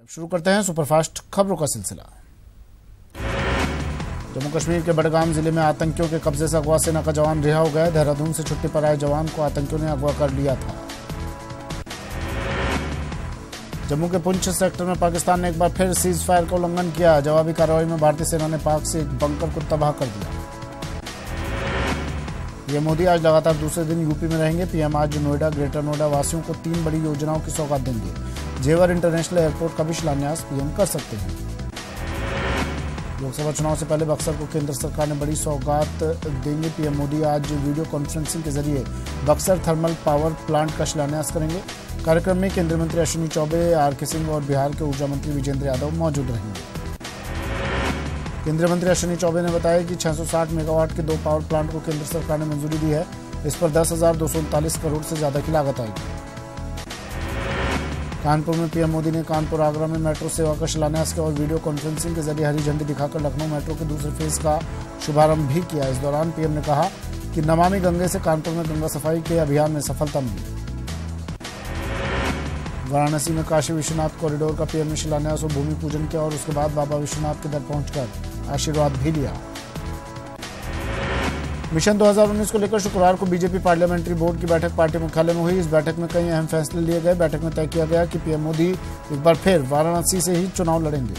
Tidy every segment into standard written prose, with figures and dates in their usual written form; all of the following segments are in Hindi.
शुरू करते हैं सुपरफास्ट खबरों का सिलसिला। जम्मू कश्मीर के बडगाम जिले में आतंकियों के कब्जे से अगवा सेना का जवान रिहा हो गया। देहरादून से छुट्टी पर आए जवान को आतंकियों ने अगवा कर लिया था। जम्मू के पुंछ सेक्टर में पाकिस्तान ने एक बार फिर सीज फायर का उल्लंघन किया। जवाबी कार्रवाई में भारतीय सेना ने पाक से एक बंकर को तबाह कर दिया। पीएम मोदी आज लगातार दूसरे दिन यूपी में रहेंगे। पीएम आज नोएडा, ग्रेटर नोएडा वासियों को 3 बड़ी योजनाओं की सौगात देंगे। जेवर इंटरनेशनल एयरपोर्ट का भी शिलान्यास पीएम कर सकते हैं। लोकसभा चुनाव से पहले बक्सर को केंद्र सरकार ने बड़ी सौगात देंगे। पीएम मोदी आज वीडियो कॉन्फ्रेंसिंग के जरिए बक्सर थर्मल पावर प्लांट का शिलान्यास करेंगे। कार्यक्रम में केंद्रीय मंत्री अश्विनी चौबे, आर.के. सिंह और बिहार के ऊर्जा मंत्री विजेंद्र यादव मौजूद रहेंगे। केंद्रीय मंत्री अश्विनी चौबे ने बताया कि 660 मेगावाट के 2 पावर प्लांट को केंद्र सरकार ने मंजूरी दी है। इस पर 10,239 करोड़ से ज्यादा की लागत आएगी। कानपुर में पीएम मोदी ने कानपुर आगरा में मेट्रो सेवा का शिलान्यास किया और वीडियो कॉन्फ्रेंसिंग के जरिए हरी झंडी दिखाकर लखनऊ मेट्रो के दूसरे फेज का शुभारंभ भी किया। इस दौरान पीएम ने कहा कि नमामि गंगे से कानपुर में गंगा सफाई के अभियान में सफलता मिली। वाराणसी में काशी विश्वनाथ कॉरिडोर का पीएम ने शिलान्यास और भूमि पूजन किया और उसके बाद बाबा विश्वनाथ के दर पहुंचकर आशीर्वाद भी लिया। मिशन 2019 को लेकर शुक्रवार को बीजेपी पार्लियामेंट्री बोर्ड की बैठक पार्टी मुख्यालय में हुई। इस बैठक में कई अहम फैसले लिए गए। बैठक में तय किया गया कि पीएम मोदी एक बार फिर वाराणसी से ही चुनाव लड़ेंगे।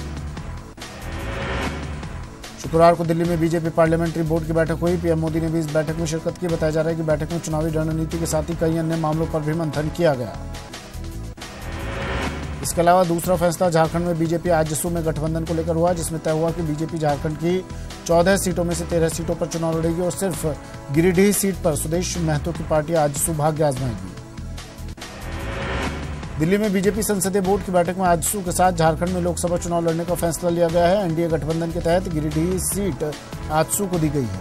शुक्रवार को दिल्ली में बीजेपी पार्लियामेंट्री बोर्ड की बैठक हुई। पीएम मोदी ने भी इस बैठक में शिरकत की। बताया जा रहा है कि बैठक में चुनावी रणनीति के साथ ही कई अन्य मामलों पर भी मंथन किया गया। इसके अलावा दूसरा फैसला झारखंड में बीजेपी आजसू में गठबंधन को लेकर हुआ, जिसमें तय हुआ कि बीजेपी झारखंड की 14 सीटों में से 13 सीटों पर चुनाव लड़ेगी और सिर्फ गिरिडीह सीट पर सुदेश महतो की पार्टी आजसू भाग्य आजमाएगी। दिल्ली में बीजेपी संसदीय बोर्ड की बैठक में आजसू के साथ झारखंड में लोकसभा चुनाव लड़ने का फैसला लिया गया है। एनडीए गठबंधन के तहत गिरिडीह सीट आजसू को दी गई है।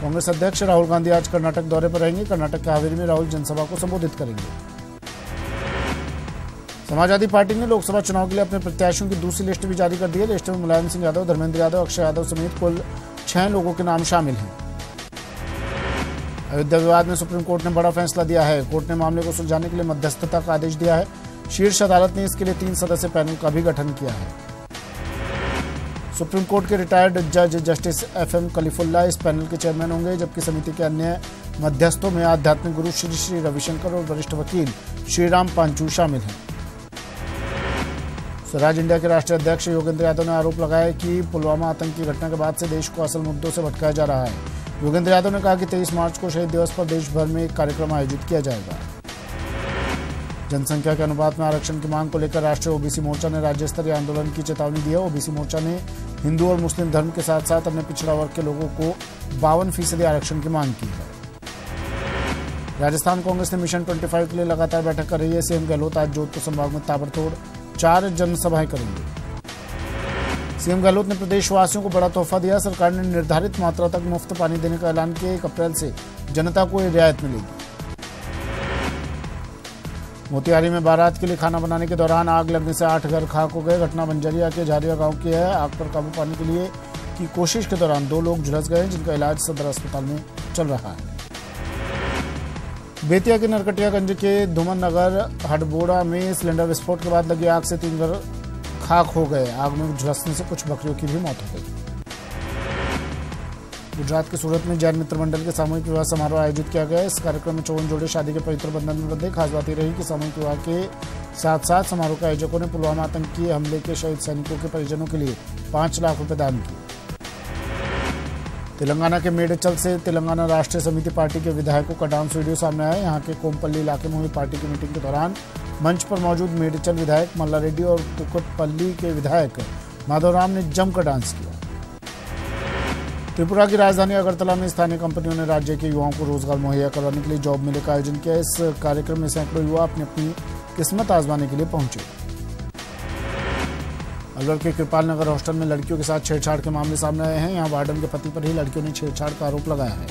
कांग्रेस अध्यक्ष राहुल गांधी आज कर्नाटक दौरे पर रहेंगे। कर्नाटक के हावेरी में राहुल जनसभा को संबोधित करेंगे। समाजवादी पार्टी ने लोकसभा चुनाव के लिए अपने प्रत्याशियों की दूसरी लिस्ट भी जारी कर दी है। लिस्ट में मुलायम सिंह यादव, धर्मेंद्र यादव, अक्षय यादव समेत कुल 6 लोगों के नाम शामिल हैं। अयोध्या विवाद में सुप्रीम कोर्ट ने बड़ा फैसला दिया है। कोर्ट ने मामले को सुलझाने के लिए मध्यस्थता का आदेश दिया है। शीर्ष अदालत ने इसके लिए 3 सदस्यीय पैनल का भी गठन किया है। सुप्रीम कोर्ट के रिटायर्ड जज जस्टिस FM कलीफुल्ला इस पैनल के चेयरमैन होंगे, जबकि समिति के अन्य मध्यस्थों में आध्यात्मिक गुरु श्री श्री रविशंकर और वरिष्ठ वकील श्रीराम पांचू शामिल हैं। स्वराज इंडिया के राष्ट्रीय अध्यक्ष योगेंद्र यादव ने आरोप लगाया कि पुलवामा आतंकी घटना के बाद से देश को असल मुद्दों से भटकाया जा रहा है। योगेंद्र यादव ने कहा कि 23 मार्च को शहीद दिवस पर देश भर में एक कार्यक्रम आयोजित किया जाएगा। जनसंख्या के अनुपात में आरक्षण की मांग को लेकर राष्ट्रीय ओबीसी मोर्चा ने राज्य स्तरीय आंदोलन की चेतावनी दी है। ओबीसी मोर्चा ने हिंदू और मुस्लिम धर्म के साथ साथ अन्य पिछड़ा वर्ग के लोगों को 52% आरक्षण की मांग की है। राजस्थान कांग्रेस ने मिशन 25 के लिए लगातार बैठक कर रही है। सीएम गहलोत आज जोधपुर संभाग में ताबड़तोड़ 4 जनसभाएं करेंगे। सीएम गहलोत ने प्रदेशवासियों को बड़ा तोहफा दिया। सरकार ने निर्धारित मात्रा तक मुफ्त पानी देने का ऐलान किया। 1 अप्रैल से जनता को ये रियायत मिलेगी। मोतिहारी में बारात के लिए खाना बनाने के दौरान आग लगने से 8 घर खाक हो गए। घटना बंजरिया के झारिया गांव की है। आग पर काबू पाने के लिए की कोशिश के दौरान 2 लोग झुलस गए, जिनका इलाज सदर अस्पताल में चल रहा है। बेतिया के नरकटियागंज के धुमन नगर हडबोड़ा में सिलेंडर विस्फोट के बाद लगी आग से 3 घर खाक हो गए। आग में झुलसने से कुछ बकरियों की भी मौत हो गई। गुजरात के सूरत में जैन मित्र मंडल के सामूहिक विवाह समारोह आयोजित किया गया। इस कार्यक्रम में 54 जोड़े शादी के पवित्र बंधन में बंधे। खास बात यह रही कि सामूहिक विवाह के साथ साथ समारोह के आयोजकों ने पुलवामा आतंकी हमले के शहीद सैनिकों के परिजनों के लिए 5 लाख रुपए दान किए। तेलंगाना के मेडचल से तेलंगाना राष्ट्रीय समिति पार्टी के विधायकों का डांस वीडियो सामने आया। यहां के कोमपल्ली इलाके में हुई पार्टी की मीटिंग के दौरान मंच पर मौजूद मेडचल विधायक मल्ला रेड्डी और कुकटपल्ली के विधायक माधवराम ने जमकर डांस किया। त्रिपुरा की राजधानी अगरतला में स्थानीय कंपनियों ने राज्य के युवाओं को रोजगार मुहैया करवाने के लिए जॉब मेले का आयोजन किया। इस कार्यक्रम में सैकड़ों युवा अपनी अपनी किस्मत आजमाने के लिए पहुंचे। अलवर के कृपाल नगर हॉस्टल में लड़कियों के साथ छेड़छाड़ के मामले सामने आए हैं। यहां वार्डन के पति पर ही लड़कियों ने छेड़छाड़ का आरोप लगाया है।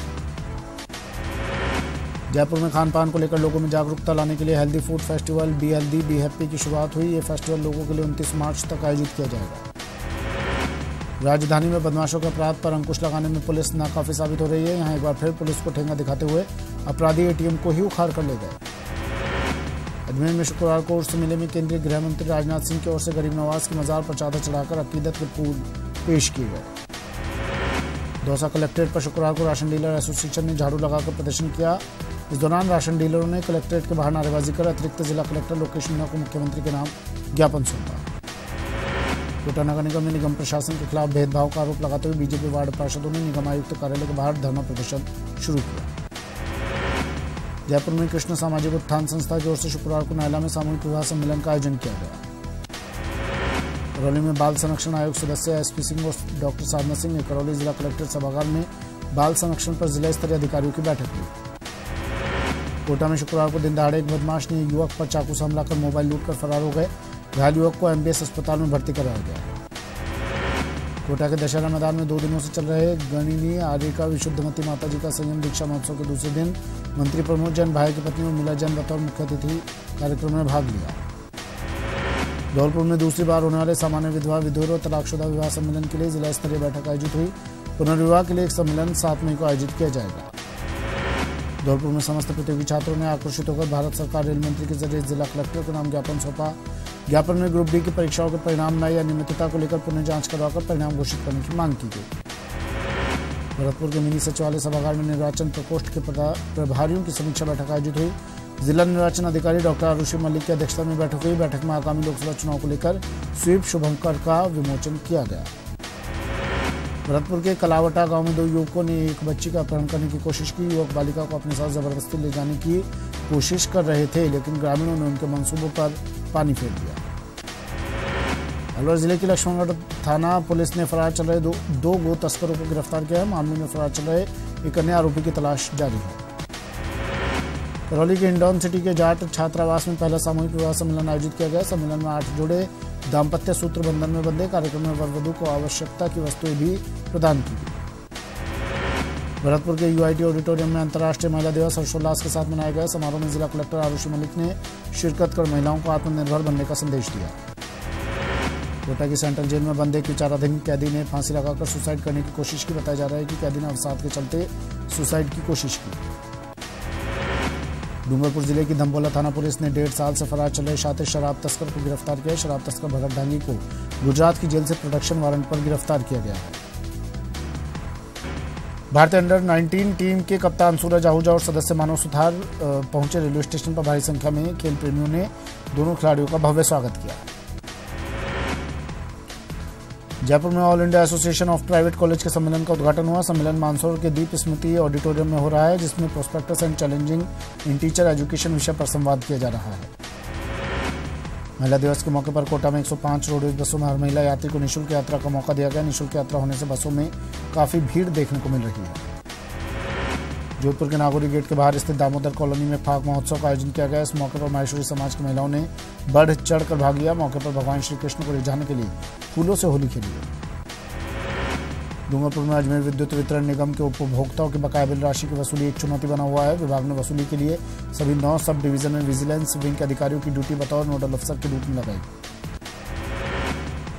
जयपुर में खान पान को लेकर लोगों में जागरूकता लाने के लिए healthy food festival be healthy be happy की शुरुआत हुई। ये फेस्टिवल लोगों के लिए 29 मार्च तक आयोजित किया जाएगा। राजधानी में बदमाशों के अपराध पर अंकुश लगाने में पुलिस नाकाफी साबित हो रही है। यहाँ एक बार फिर पुलिस को ठेंगा दिखाते हुए अपराधी एटीएम को ही उखाड़ कर ले गए। अजमेर में शुक्रवार को उर्स मेले में केंद्रीय गृह मंत्री राजनाथ सिंह की ओर से गरीब नवाज की मजार पर चादर चढ़ाकर अकीदत के फूल पेश किए गए। दौसा कलेक्ट्रेट पर शुक्रवार को राशन डीलर एसोसिएशन ने झाड़ू लगाकर प्रदर्शन किया। इस दौरान राशन डीलरों ने कलेक्ट्रेट के बाहर नारेबाजी कर अतिरिक्त जिला कलेक्टर लोकेश मीणा को मुख्यमंत्री के नाम ज्ञापन सौंपा। कोटा नगर निगम में निगम प्रशासन के खिलाफ भेदभाव का आरोप लगाते हुए बीजेपी वार्ड पार्षदों ने निगम आयुक्त कार्यालय के बाहर धरना प्रदर्शन शुरू किया। जयपुर में कृष्ण सामाजिक उत्थान संस्था की ओर से शुक्रवार को नायला में सामूहिक विवाह सम्मेलन का आयोजन किया गया। करौली में बाल संरक्षण आयोग सदस्य एसपी सिंह और डॉक्टर साधना सिंह ने करौली जिला कलेक्ट्रेट सभागार में बाल संरक्षण पर जिला स्तरीय अधिकारियों की बैठक ली। कोटा में शुक्रवार को दिन दहाड़े एक बदमाश ने युवक पर चाकू से हमला कर मोबाइल लूटकर फरार हो गए। घायल युवक को एमबीएस अस्पताल में भर्ती कराया गया। कोटा के दशहरा मैदान में 2 दिनों से चल रहे गणिनी आर्यिका विशुद्धमती माता जी का संयम दीक्षा महोत्सव के दूसरे दिन मंत्री प्रमोद जैन भाई की पत्नी उर्मिला जैन बतौर मुख्य अतिथि कार्यक्रम में भाग लिया। धौलपुर में दूसरी बार होने वाले सामान्य विधवा विधुर और तलाकशुदा विवाह सम्मेलन के लिए जिला स्तरीय बैठक आयोजित हुई। पुनर्विवाह के लिए एक सम्मेलन 7 मई को आयोजित किया जाएगा। धौलपुर में समस्त प्रतियोगी छात्रों ने आक्रोशित होकर भारत सरकार रेल मंत्री के जरिए जिला कलेक्टर को नाम ज्ञापन सौंपा। ज्ञापन में ग्रुप डी की परीक्षाओं के परिणाम में या अनियमितता को लेकर पुनः जांच करवाकर परिणाम घोषित करने की मांग की गई। भरतपुर के मिनी सचिवालय सभागार में निर्वाचन प्रकोष्ठ के प्रभारियों की समीक्षा बैठक आयोजित हुई। जिला निर्वाचन अधिकारी डॉक्टर आरुषि मलिक की अध्यक्षता में बैठक हुई। बैठक में आगामी लोकसभा चुनाव को लेकर स्वीप शुभंकर का विमोचन किया गया। भरतपुर के कलावटा गांव में 2 युवकों ने एक बच्ची का अपहरण करने की कोशिश की। युवक बालिका को अपने साथ जबरदस्ती ले जाने की कोशिश कर रहे थे, लेकिन ग्रामीणों ने उनके मंसूबों पर पानी फेर दिया। अलवर जिले की लक्ष्मणगढ़ थाना पुलिस ने फरार चल रहे दो गो तस्करों को गिरफ्तार किया है। मामले में फरार चल रहे एक अन्य आरोपी की तलाश जारी है। करौली के इंडौन सिटी के जाट छात्रावास में पहला सामूहिक विवाह सम्मेलन आयोजित किया गया। सम्मेलन में 8 जोड़े दाम्पत्य सूत्र बंधन में बंधे। कार्यक्रम में वर वधू को आवश्यकता की वस्तुएं भी प्रदान की गई। भरतपुर के यूआईटी ऑडिटोरियम में अंतर्राष्ट्रीय महिला दिवस हर्षोल्लास के साथ मनाया गया। समारोह में जिला कलेक्टर आरुषि मलिक ने शिरकत कर महिलाओं को आत्मनिर्भर बनने का संदेश दिया। कोटा की सेंट्रल जेल में बंद एक विचाराधीन कैदी ने फांसी लगाकर सुसाइड करने की कोशिश की। बताया जा रहा है कि कैदी ने अवसाद के चलते सुसाइड की कोशिश की। डूंगरपुर जिले की धमबोला थाना पुलिस ने 1.5 साल से फरार चल रहे शातिर शराब तस्कर को गिरफ्तार किया। शराब तस्कर भगत डांगी को गुजरात की जेल से प्रोडक्शन वारंट पर गिरफ्तार किया गया है। भारतीय अंडर-19 टीम के कप्तान सूरज आहूजा और सदस्य मानव सुथार पहुंचे रेलवे स्टेशन पर। भारी संख्या में खेल प्रेमियों ने दोनों खिलाड़ियों का भव्य स्वागत किया। जयपुर में all India association of private college के सम्मेलन का उद्घाटन हुआ। सम्मेलन मानसरोवर के दीप स्मृति ऑडिटोरियम में हो रहा है, जिसमें prospectus and challenging in teacher education विषय पर संवाद किया जा रहा है। महिला दिवस के मौके पर कोटा में 105 रोडवेज बसों में हर महिला यात्री को निःशुल्क यात्रा का मौका दिया गया। निःशुल्क यात्रा होने से बसों में काफी भीड़ देखने को मिल रही है। जोधपुर के नागौरी गेट के बाहर स्थित दामोदर कॉलोनी में फाग महोत्सव का आयोजन किया गया। इस मौके पर माहेश्वरी समाज की महिलाओं ने बढ़ चढ़कर भाग लिया। मौके पर भगवान श्री कृष्ण को रिझाने के लिए फूलों से होली खेली गई। डूंगरपुर में अजमेर विद्युत वितरण निगम के उपभोक्ताओं की बकाया बिल राशि की वसूली एक चुनौती बना हुआ है। विभाग ने वसूली के लिए सभी 9 सब डिवीजन में विजिलेंस विंग के अधिकारियों की ड्यूटी बतौर नोडल अफसर के रूप में लगाई।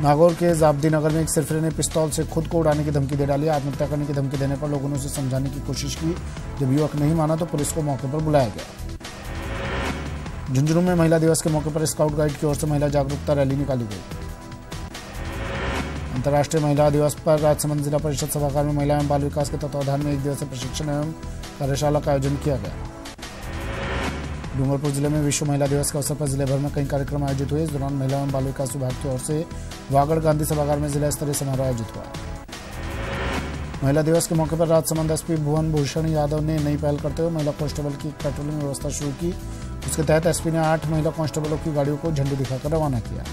नागौर के जाब्दी नगर में एक सिरफिरे ने पिस्तौल से खुद को उड़ाने की धमकी दे डाली। आत्महत्या करने की धमकी देने पर लोगों ने उसे समझाने की कोशिश की। जब युवक नहीं माना तो पुलिस को मौके पर बुलाया गया। झुंझुनू में महिला दिवस के मौके पर स्काउट गाइड की ओर से महिला जागरूकता रैली निकाली गई। अंतर्राष्ट्रीय महिला दिवस पर राजसमंद जिला परिषद सभागार में महिला एवं बाल विकास के तत्वावधान में 1 दिवसीय प्रशिक्षण एवं कार्यशाला का आयोजन किया गया। डूंगरपुर जिले में विश्व महिला दिवस के अवसर पर जिले भर में कई कार्यक्रम आयोजित हुए। इस दौरान महिला एवं बाल विकास विभाग की ओर से वागड़ गांधी सभागार में जिला स्तरीय समारोह आयोजित हुआ। महिला दिवस के मौके पर राजसमंद एसपी भुवन भूषण यादव ने नई पहल करते हुए महिला कांस्टेबल की पेट्रोलिंग व्यवस्था शुरू की। उसके तहत एसपी ने 8 महिला कांस्टेबलों की गाड़ियों को झंडी दिखाकर रवाना किया।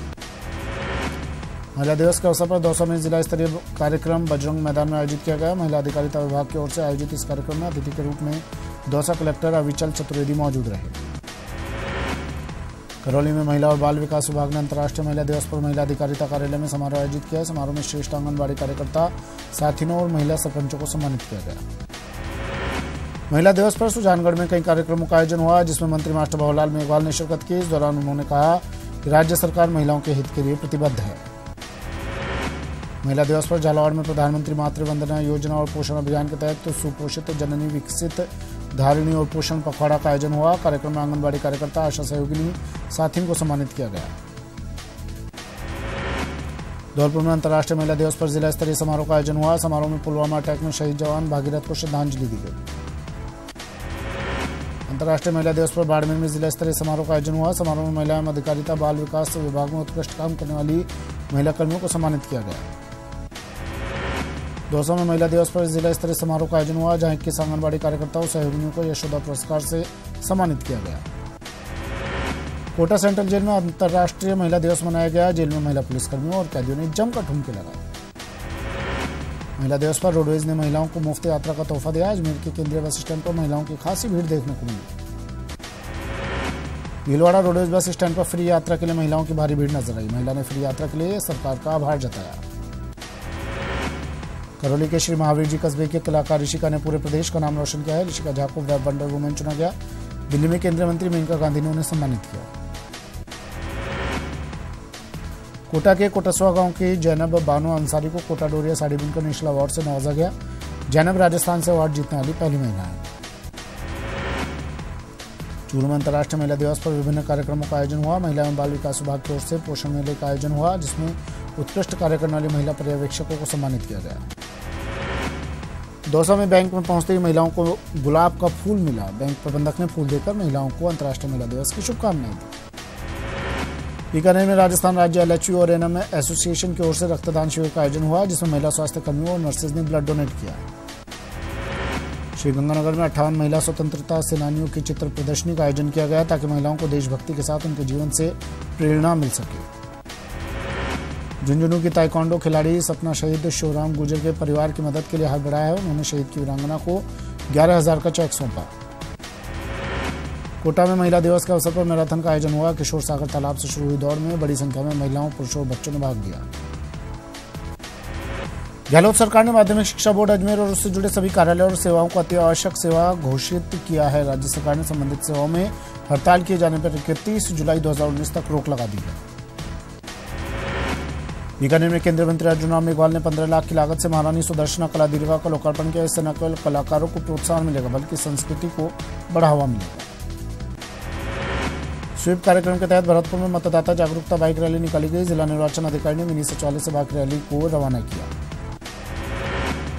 महिला दिवस के अवसर पर दौसा में जिला स्तरीय कार्यक्रम बजरंग मैदान में आयोजित किया गया। महिला अधिकारिता विभाग की ओर से आयोजित इस कार्यक्रम में अतिथि के रूप में दौसा कलेक्टर अविचल चतुर्वेदी मौजूद रहे। करौली में महिला और बाल विकास विभाग ने अंतर्राष्ट्रीय महिला दिवस पर महिला अधिकारिता कार्यालय में समारोह आयोजित किया। समारोह में श्रेष्ठ आंगनबाड़ी कार्यकर्ता साथिनों और महिला सरपंचों को सम्मानित किया गया। महिला दिवस पर सुजानगढ़ में कई कार्यक्रमों का आयोजन हुआ, जिसमें मंत्री मास्टर भवरलाल मेघवाल ने शिरकत की। इस दौरान उन्होंने कहा कि राज्य सरकार महिलाओं के हित के लिए प्रतिबद्ध है। महिला दिवस पर झालावाड़ में प्रधानमंत्री मातृ वंदना योजना और पोषण अभियान के तहत सुपोषित जननी विकसित धारिणी और पोषण पखवाड़ा का आयोजन हुआ। कार्यक्रम में आंगनबाड़ी कार्यकर्ता, आशा सहयोगिनी, साथियों को सम्मानित किया गया। धौलपुर में अंतर्राष्ट्रीय महिला दिवस पर जिला स्तरीय समारोह का आयोजन हुआ। समारोह में पुलवामा अटैक में शहीद जवान भागीरथ को श्रद्धांजलि दी गई। अंतर्राष्ट्रीय महिला दिवस पर बाड़मेर में जिला स्तरीय समारोह का आयोजन हुआ। समारोह में महिला एवं अधिकारिता बाल विकास विभाग में उत्कृष्ट काम करने वाली महिला कर्मियों को सम्मानित किया गया। दौसा में महिला दिवस पर जिला स्तरीय समारोह का आयोजन हुआ, जहां 21 आंगनबाड़ी कार्यकर्ताओं सहयोगिनियों को यशोदा पुरस्कार से सम्मानित किया गया। कोटा सेंट्रल जेल में अंतर्राष्ट्रीय महिला दिवस मनाया गया। जेल में महिला पुलिसकर्मियों और कैदियों ने जमकर ठुमके लगाए। महिला दिवस पर रोडवेज ने महिलाओं को मुफ्त यात्रा का तोहफा दिया। अजमेर के केंद्रीय बस स्टैंड पर महिलाओं की खासी भीड़ देखने को मिली। भीलवाड़ा रोडवेज बस स्टैंड पर फ्री यात्रा के लिए महिलाओं की भारी भीड़ नजर आई। महिला ने फ्री यात्रा के लिए सरकार का आभार जताया। करौली के श्री महावीर जी कस्बे के कलाकार ऋषिका ने पूरे प्रदेश का नाम रोशन किया है। ऋषिका झा को वेब वंडर वुमेन चुना गया। दिल्ली में केंद्रीय मंत्री मेनका गांधी ने उन्हें सम्मानित किया। कोटा के कोटसवा गांव की जैनब बानो अंसारी को कोटा डोरिया साड़ी बुनकर नेशनल अवार्ड से नवाजा गया। जैनब राजस्थान से अवार्ड जीतने वाली पहली महिला है। चूरू में अंतर्राष्ट्रीय महिला दिवस पर विभिन्न कार्यक्रमों का आयोजन हुआ। महिला एवं बाल विकास विभाग की ओर से पोषण मेले का आयोजन हुआ, जिसमें उत्कृष्ट कार्य करने वाली महिला पर्यवेक्षकों को सम्मानित किया गया। दौसा में बैंक में पहुंचते ही महिलाओं को गुलाब का फूल मिला। बैंक प्रबंधक ने फूल देकर महिलाओं को अंतर्राष्ट्रीय महिला दिवस की शुभकामनाएं दी। बीकानेर में राजस्थान राज्य एलएचयू और एनएम एसोसिएशन की ओर से रक्तदान शिविर का आयोजन हुआ, जिसमें महिला स्वास्थ्य कर्मियों और नर्सेज ने ब्लड डोनेट किया। श्रीगंगानगर में 58 महिला स्वतंत्रता सेनानियों की चित्र प्रदर्शनी का आयोजन किया गया, ताकि महिलाओं को देशभक्ति के साथ उनके जीवन से प्रेरणा मिल सके। झुंझुनू की ताइक्वांडो खिलाड़ी सपना शहीद शिवराम गुर्जर के परिवार की मदद के लिए हाथ बढ़ाया है। उन्होंने शहीद की वीरांगना को 11,000 का चेक सौंपा। कोटा में महिला दिवस के अवसर पर मैराथन का आयोजन हुआ। किशोर सागर तालाब से शुरू हुई दौड़ में बड़ी संख्या में महिलाओं, पुरुषों और बच्चों ने भाग लिया। गहलोत सरकार ने माध्यमिक शिक्षा बोर्ड अजमेर और उससे जुड़े सभी कार्यालयों और सेवाओं को अति आवश्यक सेवा घोषित किया है। राज्य सरकार ने संबंधित सेवाओं में हड़ताल किए जाने पर 31 जुलाई 2019 तक रोक लगा दी है। बीकानेर में केंद्रीय मंत्री अर्जुन राम मेघवाल ने 15 लाख की लागत से महारानी सुदर्शना कला दीर्घा का लोकार्पण किया। इससे न केवल कलाकारों को प्रोत्साहन मिलेगा, बल्कि संस्कृति को बढ़ावा मिलेगा। स्वीप कार्यक्रम के तहत भरतपुर में मतदाता जागरूकता बाइक रैली निकाली गई। जिला निर्वाचन अधिकारी ने मिनी सचिवालय से बाइक रैली को रवाना किया।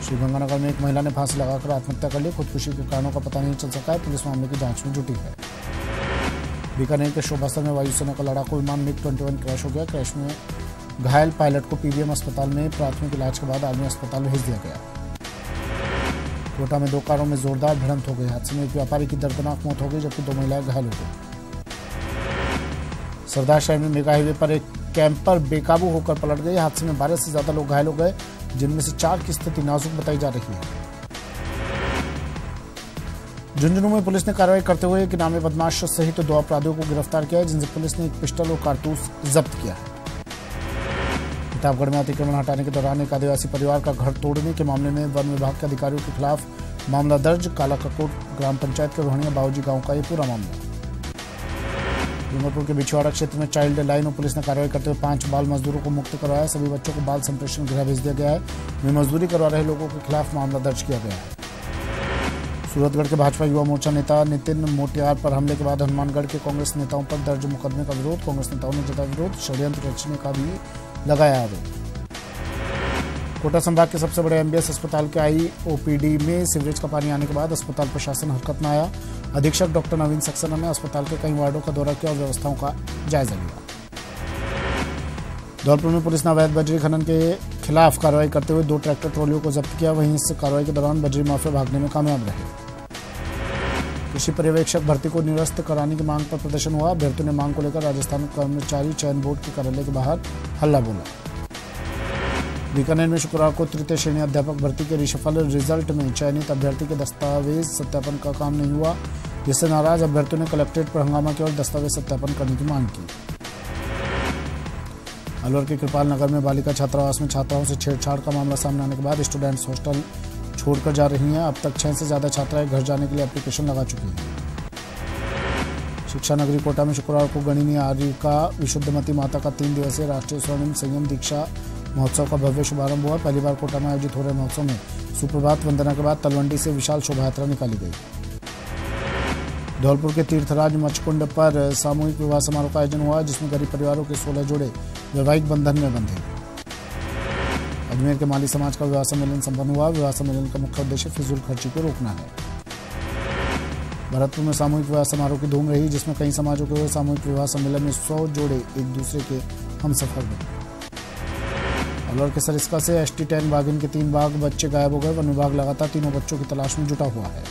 श्रीगंगानगर में एक महिला ने फांसी लगाकर आत्महत्या कर ली। खुदकुशी के कारणों का पता नहीं चल सका है। पुलिस मामले की जांच में जुटी है। बीकानेर के शोभासर में वायुसेना का लड़ाकू विमान MiG-21 क्रैश हो गया। क्रैश में घायल पायलट को पीबीएम अस्पताल में प्राथमिक इलाज के बाद आर्मी अस्पताल भेज दिया गया। कोटा में 2 कारों में जोरदार भिड़ंत हो गई। हादसे में एक व्यापारी की दर्दनाक मौत हो गई, जबकि 2 महिलाएं घायल हो गई। सरदार शहर में मेगा हाईवे पर एक कैंपर बेकाबू होकर पलट गई। हादसे में 12 से ज्यादा लोग घायल हो गए, जिनमें से 4 की स्थिति नाजुक बताई जा रही है। झुंझुनू में पुलिस ने कार्रवाई करते हुए एक इनामी बदमाश सहित 2 अपराधियों को गिरफ्तार किया है, जिनसे पुलिस ने एक पिस्टल और कारतूस जब्त किया है। प्रतापगढ़ में अतिक्रमण हटाने के दौरान एक आदिवासी परिवार का घर तोड़ने के मामले में वन विभाग के अधिकारियों के खिलाफ मामला दर्ज। काला ककोट ग्राम पंचायत के रोहनिया बाबूजी गांव का ये पूरा मामला। डूंगरपुर के बिछवाड़ा क्षेत्र में चाइल्ड लाइन और पुलिस ने कार्रवाई करते हुए 5 बाल मजदूरों को मुक्त करवाया। सभी बच्चों को बाल संप्रेषण गृह भेज दिया गया है। वे मजदूरी करवा रहे लोगों के खिलाफ मामला दर्ज किया गया है। सूरतगढ़ के भाजपा युवा मोर्चा नेता नितिन मोटियार पर हमले के बाद हनुमानगढ़ के कांग्रेस नेताओं पर दर्ज मुकदमे का विरोध। कांग्रेस नेताओं ने जताया विरोध, षड्यंत्र रचने का भी लगाया आरोप। कोटा संभाग के सबसे बड़े एमबीएस अस्पताल के आईओपीडी में सीवरेज का पानी आने के बाद अस्पताल प्रशासन हरकत में आया। अधीक्षक डॉक्टर नवीन सक्सेना ने अस्पताल के कई वार्डों का दौरा किया और व्यवस्थाओं का जायजा लिया। धौलपुर में पुलिस ने अवैध बजरी खनन के खिलाफ कार्रवाई करते हुए 2 ट्रैक्टर ट्रॉलियों को जब्त किया। वहीं इस कार्रवाई के दौरान बजरी माफिया भागने में कामयाब रहे। कृषि पर्यवेक्षक भर्ती को निरस्त कराने की मांग पर प्रदर्शन हुआ। अभ्यर्थियों ने मांग को लेकर राजस्थान कर्मचारी चयन बोर्ड के कार्यालय के बाहर हल्ला बोला। बीकानेर में शुक्रवार को तृतीय श्रेणी अध्यापक भर्ती के रिशफल रिजल्ट में चयनित अभ्यर्थी के दस्तावेज सत्यापन का काम नहीं हुआ, जिससे नाराज अभ्यर्थियों ने कलेक्ट्रेट पर हंगामा किया और दस्तावेज सत्यापन करने की मांग की। अलवर के कृपाल नगर में बालिका छात्रावास में छात्राओं से छेड़छाड़ का मामला सामने आने के बाद स्टूडेंट्स हॉस्टल छोड़कर जा रही हैं। अब तक 6 से ज्यादा छात्राएं घर जाने के लिए एप्लीकेशन लगा चुकी हैं। शिक्षा नगरी कोटा में शुक्रवार को गणिनी आर्यिका विशुद्धमती माता का 3 दिवसीय राष्ट्रीय स्वर्णिम संयम दीक्षा महोत्सव का भव्य शुभारंभ हुआ। पहली बार कोटा में आयोजित हो रहे महोत्सव में सुप्रभात वंदना के बाद तलवंडी से विशाल शोभा यात्रा निकाली गई। धौलपुर के तीर्थराज मचकुंड पर सामूहिक विवाह समारोह का आयोजन हुआ, जिसमें गरीब परिवारों के 16 जोड़े वैवाहिक बंधन में बंधे। अजमेर के माली समाज का विवाह सम्मेलन संपन्न हुआ। विवाह सम्मेलन का मुख्य उद्देश्य फिजूल खर्ची को रोकना है। भरतपुर में सामूहिक विवाह समारोह की धूम रही, जिसमें कई समाजों के हुए सामूहिक विवाह सम्मेलन में 100 जोड़े एक दूसरे के हमसफर बने। अलवर के सरिस्का से ST10 बाघिन के 3 बाघ बच्चे गायब हो गए। वन विभाग लगातार तीनों बच्चों की तलाश में जुटा हुआ है।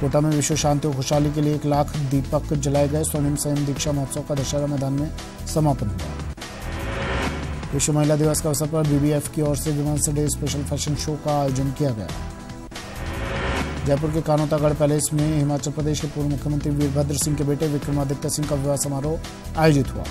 कोटा में विश्व शांति और खुशहाली के लिए 1 लाख दीपक जलाए गए। स्वर्णिम संयम दीक्षा महोत्सव का दशहरा मैदान में समापन हुआ। विश्व महिला दिवस के अवसर पर BBF की ओर से women's day special fashion show का आयोजन किया गया। जयपुर के कानोतागढ़ पैलेस में हिमाचल प्रदेश के पूर्व मुख्यमंत्री वीरभद्र सिंह के बेटे विक्रमादित्य सिंह का विवाह समारोह आयोजित हुआ।